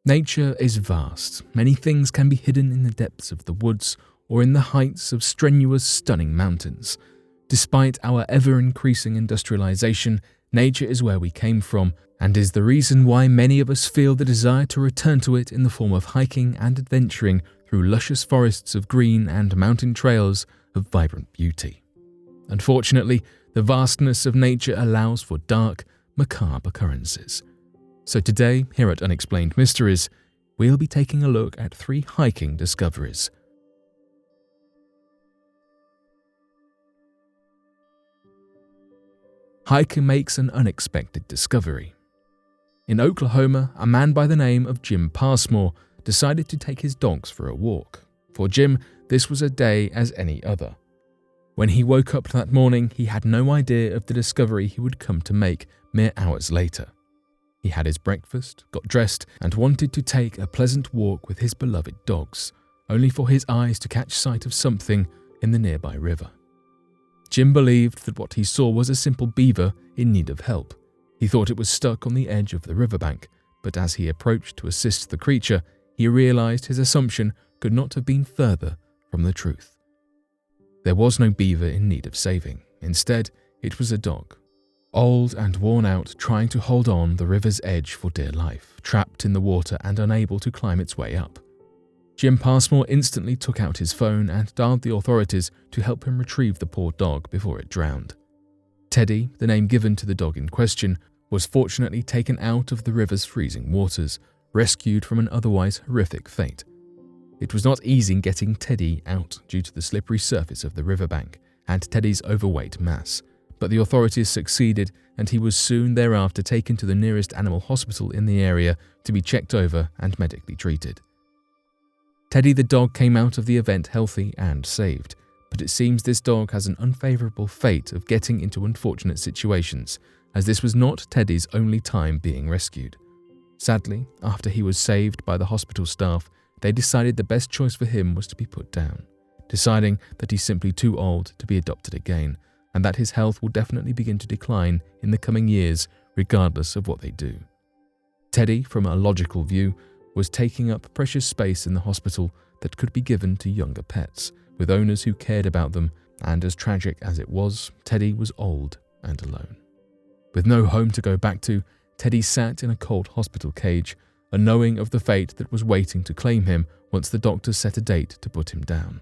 Nature is vast. Many things can be hidden in the depths of the woods or in the heights of strenuous, stunning mountains. Despite our ever-increasing industrialization, nature is where we came from and is the reason why many of us feel the desire to return to it in the form of hiking and adventuring through luscious forests of green and mountain trails of vibrant beauty. Unfortunately, the vastness of nature allows for dark, macabre occurrences. So today, here at Unexplained Mysteries, we'll be taking a look at 3 hiking discoveries. Hiker makes an unexpected discovery. In Oklahoma, a man by the name of Jim Passmore decided to take his dogs for a walk. For Jim, this was a day as any other. When he woke up that morning, he had no idea of the discovery he would come to make mere hours later. He had his breakfast, got dressed, and wanted to take a pleasant walk with his beloved dogs, only for his eyes to catch sight of something in the nearby river. Jim believed that what he saw was a simple beaver in need of help. He thought it was stuck on the edge of the riverbank, but as he approached to assist the creature, he realized his assumption could not have been further from the truth. There was no beaver in need of saving. Instead, it was a dog. Old and worn out, trying to hold on the river's edge for dear life, trapped in the water and unable to climb its way up. Jim Passmore instantly took out his phone and dialed the authorities to help him retrieve the poor dog before it drowned. Teddy, the name given to the dog in question, was fortunately taken out of the river's freezing waters, rescued from an otherwise horrific fate. It was not easy getting Teddy out due to the slippery surface of the riverbank and Teddy's overweight mass, but the authorities succeeded and he was soon thereafter taken to the nearest animal hospital in the area to be checked over and medically treated. Teddy the dog came out of the event healthy and saved, but it seems this dog has an unfavorable fate of getting into unfortunate situations, as this was not Teddy's only time being rescued. Sadly, after he was saved by the hospital staff, they decided the best choice for him was to be put down, deciding that he's simply too old to be adopted again, and that his health will definitely begin to decline in the coming years regardless of what they do. Teddy, from a logical view, was taking up precious space in the hospital that could be given to younger pets, with owners who cared about them, and as tragic as it was, Teddy was old and alone. With no home to go back to, Teddy sat in a cold hospital cage, unknowing of the fate that was waiting to claim him once the doctors set a date to put him down.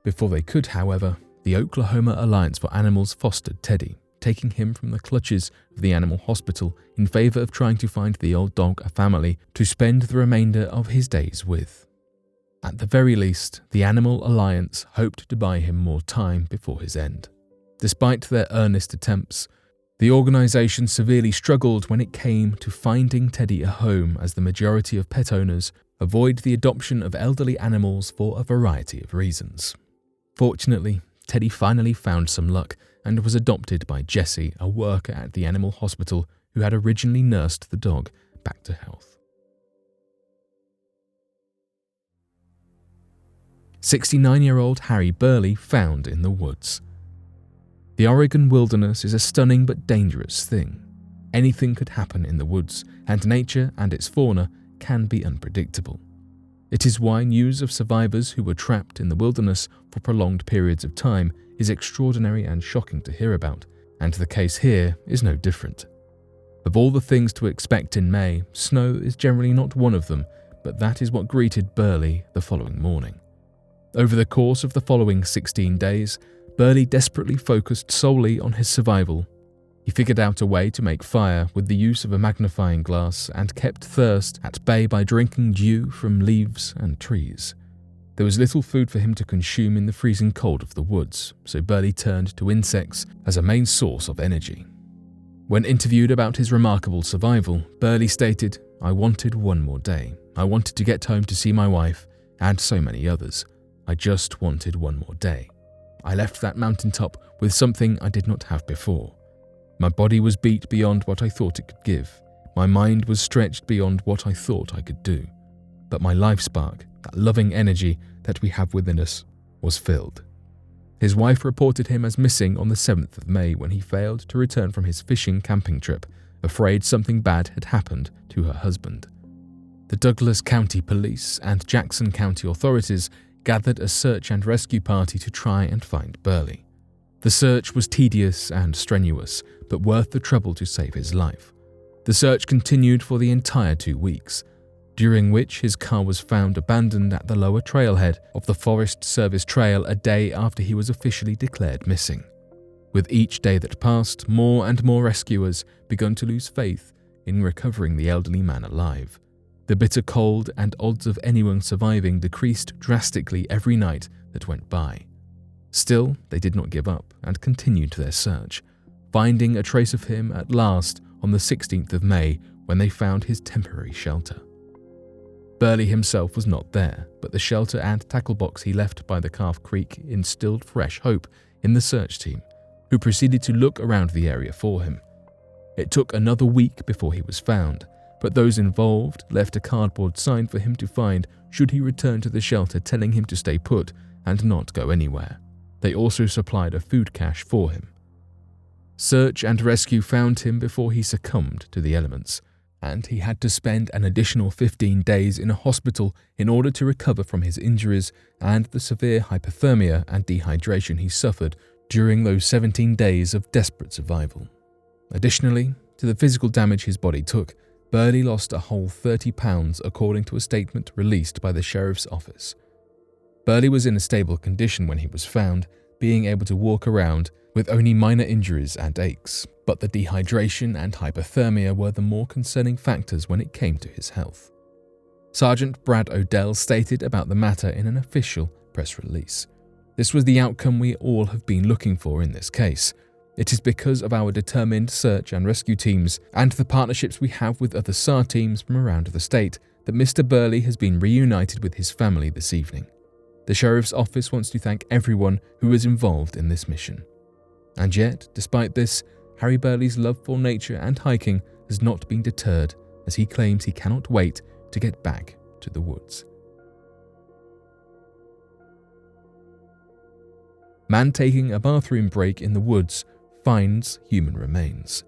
Before they could, however, the Oklahoma Alliance for Animals fostered Teddy, taking him from the clutches of the animal hospital in favor of trying to find the old dog a family to spend the remainder of his days with. At the very least, the Animal Alliance hoped to buy him more time before his end. Despite their earnest attempts, the organization severely struggled when it came to finding Teddy a home, as the majority of pet owners avoid the adoption of elderly animals for a variety of reasons. Fortunately, Teddy finally found some luck and was adopted by Jessie, a worker at the animal hospital who had originally nursed the dog back to health. 69-year-old Harry Burley found in the woods. The Oregon wilderness is a stunning but dangerous thing. Anything could happen in the woods, and nature and its fauna can be unpredictable. It is why news of survivors who were trapped in the wilderness for prolonged periods of time is extraordinary and shocking to hear about, and the case here is no different. Of all the things to expect in May, snow is generally not one of them, but that is what greeted Burley the following morning. Over the course of the following 16 days, Burley desperately focused solely on his survival. He figured out a way to make fire with the use of a magnifying glass and kept thirst at bay by drinking dew from leaves and trees. There was little food for him to consume in the freezing cold of the woods, so Burley turned to insects as a main source of energy. When interviewed about his remarkable survival, Burley stated, "I wanted one more day. I wanted to get home to see my wife, and so many others. I just wanted one more day. I left that mountaintop with something I did not have before. My body was beat beyond what I thought it could give. My mind was stretched beyond what I thought I could do. But my life spark, that loving energy that we have within us, was filled." His wife reported him as missing on the 7th of May when he failed to return from his fishing camping trip, afraid something bad had happened to her husband. The Douglas County Police and Jackson County authorities gathered a search and rescue party to try and find Burley. The search was tedious and strenuous, but worth the trouble to save his life. The search continued for the entire 2 weeks, during which his car was found abandoned at the lower trailhead of the Forest Service Trail a day after he was officially declared missing. With each day that passed, more and more rescuers began to lose faith in recovering the elderly man alive. The bitter cold and odds of anyone surviving decreased drastically every night that went by. Still, they did not give up and continued their search, finding a trace of him at last on the 16th of May when they found his temporary shelter. Burley himself was not there, but the shelter and tackle box he left by the Calf Creek instilled fresh hope in the search team, who proceeded to look around the area for him. It took another week before he was found, but those involved left a cardboard sign for him to find should he return to the shelter, telling him to stay put and not go anywhere. They also supplied a food cache for him. Search and rescue found him before he succumbed to the elements, and he had to spend an additional 15 days in a hospital in order to recover from his injuries and the severe hypothermia and dehydration he suffered during those 17 days of desperate survival. Additionally, to the physical damage his body took, Burley lost a whole 30 pounds according to a statement released by the sheriff's office. Burley was in a stable condition when he was found, being able to walk around with only minor injuries and aches, but the dehydration and hypothermia were the more concerning factors when it came to his health. Sergeant Brad Odell stated about the matter in an official press release. "This was the outcome we all have been looking for in this case. It is because of our determined search and rescue teams and the partnerships we have with other SAR teams from around the state that Mr. Burley has been reunited with his family this evening. The Sheriff's Office wants to thank everyone who was involved in this mission." And yet, despite this, Harry Burley's love for nature and hiking has not been deterred, as he claims he cannot wait to get back to the woods. Man taking a bathroom break in the woods finds human remains.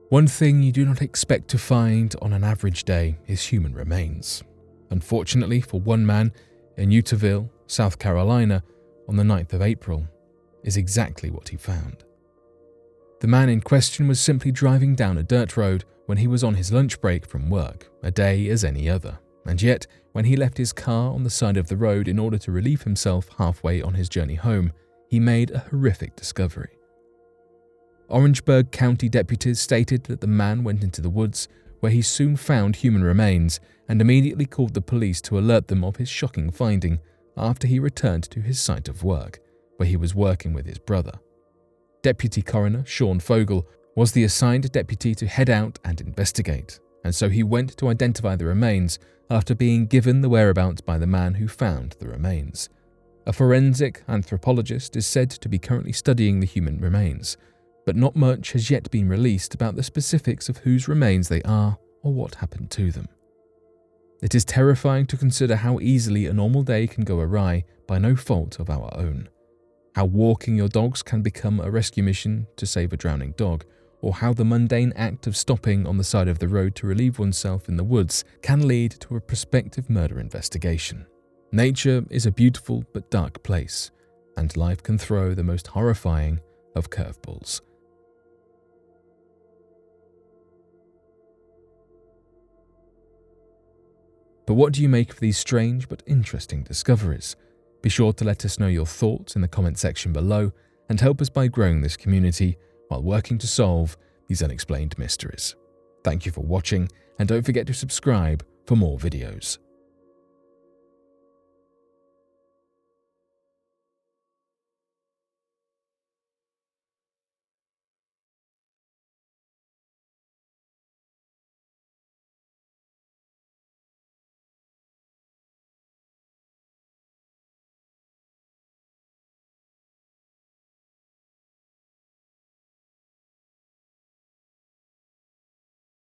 One thing you do not expect to find on an average day is human remains. Unfortunately for one man, in Utahville, South Carolina, on the 9th of April, is exactly what he found. The man in question was simply driving down a dirt road when he was on his lunch break from work, a day as any other, and yet, when he left his car on the side of the road in order to relieve himself halfway on his journey home, he made a horrific discovery. Orangeburg County deputies stated that the man went into the woods, where he soon found human remains and immediately called the police to alert them of his shocking finding after he returned to his site of work, where he was working with his brother. Deputy Coroner Sean Fogel was the assigned deputy to head out and investigate, and so he went to identify the remains after being given the whereabouts by the man who found the remains. A forensic anthropologist is said to be currently studying the human remains, but not much has yet been released about the specifics of whose remains they are or what happened to them. It is terrifying to consider how easily a normal day can go awry by no fault of our own. How walking your dogs can become a rescue mission to save a drowning dog, or how the mundane act of stopping on the side of the road to relieve oneself in the woods can lead to a prospective murder investigation. Nature is a beautiful but dark place, and life can throw the most horrifying of curveballs. But what do you make of these strange but interesting discoveries? Be sure to let us know your thoughts in the comment section below and help us by growing this community while working to solve these unexplained mysteries. Thank you for watching, and don't forget to subscribe for more videos.